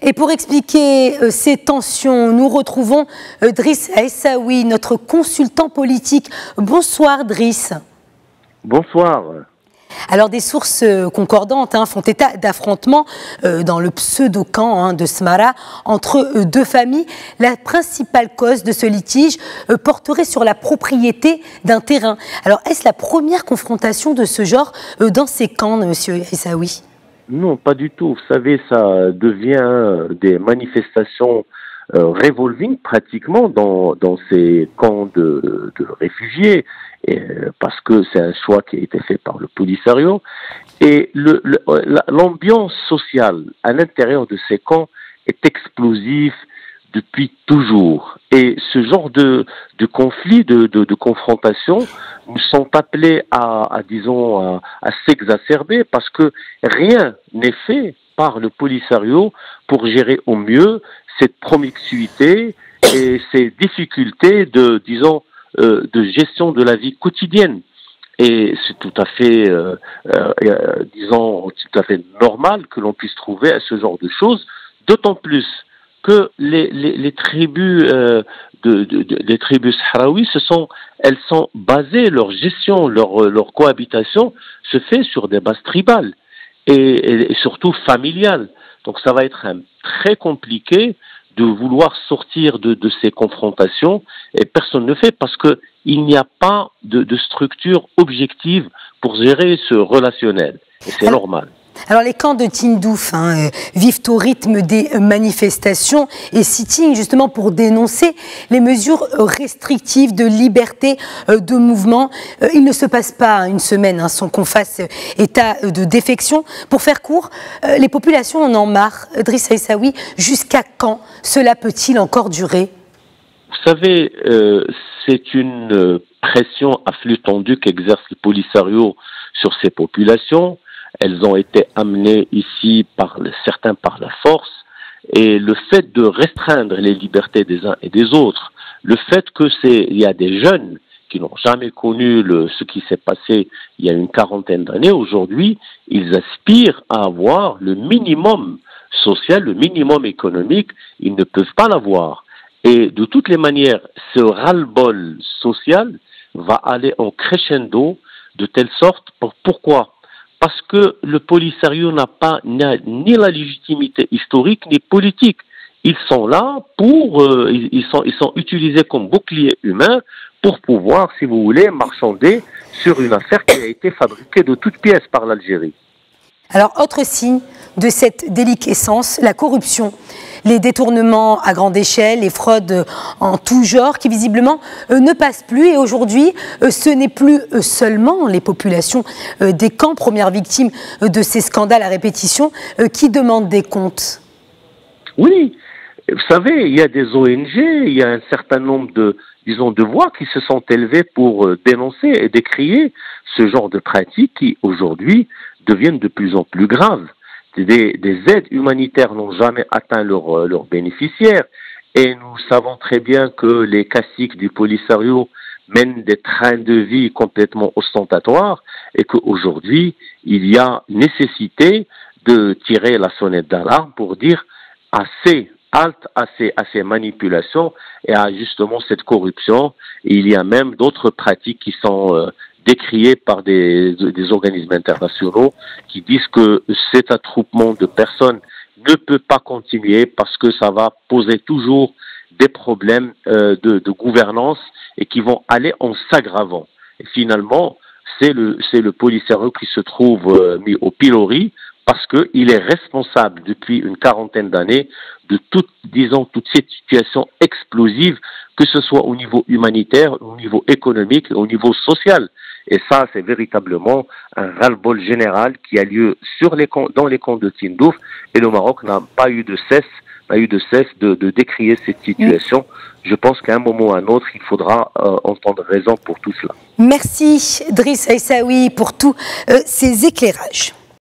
Et pour expliquer ces tensions, nous retrouvons Driss Aissaoui, notre consultant politique. Bonsoir Driss. Bonsoir. Alors des sources concordantes font état d'affrontements dans le pseudo-camp de Smara entre deux familles. La principale cause de ce litige porterait sur la propriété d'un terrain. Alors est-ce la première confrontation de ce genre dans ces camps, monsieur Aissaoui? Non, pas du tout. Vous savez, ça devient des manifestations revolving pratiquement dans ces camps de réfugiés, parce que c'est un choix qui a été fait par le Polisario. Et l'ambiance sociale à l'intérieur de ces camps est explosive depuis toujours. Et ce genre de conflit, de confrontation, nous sont appelés à s'exacerber parce que rien n'est fait par le Polisario pour gérer au mieux cette promiscuité et ces difficultés de gestion de la vie quotidienne. Et c'est tout à fait, tout à fait normal que l'on puisse trouver à ce genre de choses, d'autant plus que les tribus les tribus sahraouis, elles sont basées, leur gestion, leur cohabitation se fait sur des bases tribales et surtout familiales. Donc ça va être très compliqué de vouloir sortir de ces confrontations, et personne ne le fait parce que il n'y a pas de structure objective pour gérer ce relationnel. Et c'est normal. Alors les camps de Tindouf vivent au rythme des manifestations et sitting justement pour dénoncer les mesures restrictives de liberté de mouvement. Il ne se passe pas une semaine sans qu'on fasse état de défection. Pour faire court, les populations en ont marre. Driss Aissaoui, jusqu'à quand cela peut-il encore durer? Vous savez, c'est une pression à flux tendu qu'exerce le Polisario sur ces populations. Elles ont été amenées ici certains par la force, et le fait de restreindre les libertés des uns et des autres, le fait il y a des jeunes qui n'ont jamais connu ce qui s'est passé il y a une quarantaine d'années, aujourd'hui, ils aspirent à avoir le minimum social, le minimum économique, ils ne peuvent pas l'avoir. Et de toutes les manières, ce ras-le-bol social va aller en crescendo de telle sorte, pourquoi? Parce que le Polisario n'a ni la légitimité historique ni politique. Ils sont là ils sont utilisés comme bouclier humain pour pouvoir, si vous voulez, marchander sur une affaire qui a été fabriquée de toutes pièces par l'Algérie. Alors, autre signe de cette déliquescence, la corruption, les détournements à grande échelle, les fraudes en tout genre qui visiblement ne passent plus. Et aujourd'hui, ce n'est plus seulement les populations des camps, premières victimes de ces scandales à répétition, qui demandent des comptes. Oui, vous savez, il y a des ONG, il y a un certain nombre de voix qui se sont élevées pour dénoncer et décrier ce genre de pratiques qui, aujourd'hui, deviennent de plus en plus graves. Des aides humanitaires n'ont jamais atteint leurs bénéficiaires, et nous savons très bien que les caciques du Polisario mènent des trains de vie complètement ostentatoires, et qu'aujourd'hui, il y a nécessité de tirer la sonnette d'alarme pour dire assez, halte à ces manipulations et à justement cette corruption. Et il y a même d'autres pratiques qui sont décriées par des organismes internationaux qui disent que cet attroupement de personnes ne peut pas continuer parce que ça va poser toujours des problèmes de gouvernance et qui vont aller en s'aggravant. Et finalement, c'est le Polisario qui se trouve mis au pilori parce qu'il est responsable depuis une quarantaine d'années de toute cette situation explosive, que ce soit au niveau humanitaire, au niveau économique, au niveau social. Et ça, c'est véritablement un ras-le-bol général qui a lieu dans les camps de Tindouf, et le Maroc n'a pas eu de cesse de décrier cette situation. Je pense qu'à un moment ou à un autre, il faudra entendre raison pour tout cela. Merci Driss Aissaoui pour tous ces éclairages.